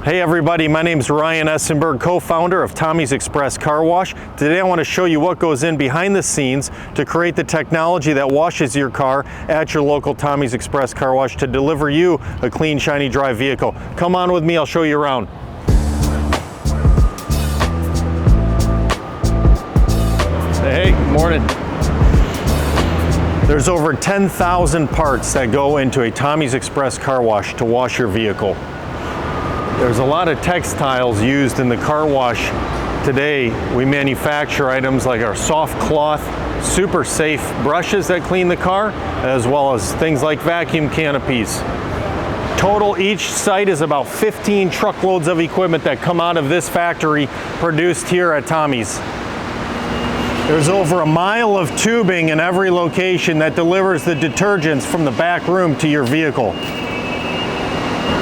Hey everybody, my name is Ryan Essenberg, co-founder of Tommy's Express Car Wash. Today I want to show you what goes in behind the scenes to create the technology that washes your car at your local Tommy's Express Car Wash to deliver you a clean, shiny, dry vehicle. Come on with me, I'll show you around. Hey, good morning. There's over 10,000 parts that go into a Tommy's Express Car Wash to wash your vehicle. There's a lot of textiles used in the car wash today. We manufacture items like our soft cloth, super safe brushes that clean the car, as well as things like vacuum canopies. Total, each site is about 15 truckloads of equipment that come out of this factory produced here at Tommy's. There's over a mile of tubing in every location that delivers the detergents from the back room to your vehicle.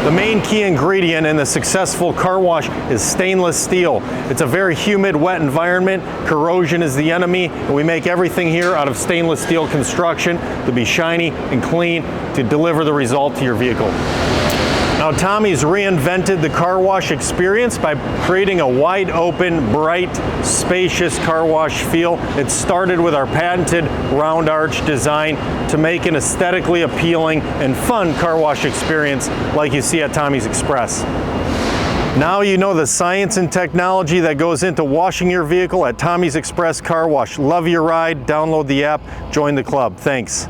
The main key ingredient in the successful car wash is stainless steel. It's a very humid, wet environment. Corrosion is the enemy, and we make everything here out of stainless steel construction to be shiny and clean to deliver the result to your vehicle. Now, Tommy's reinvented the car wash experience by creating a wide open, bright, spacious car wash feel. It started with our patented round arch design to make an aesthetically appealing and fun car wash experience like you see at Tommy's Express. Now you know the science and technology that goes into washing your vehicle at Tommy's Express Car Wash. Love your ride, download the app, join the club. Thanks.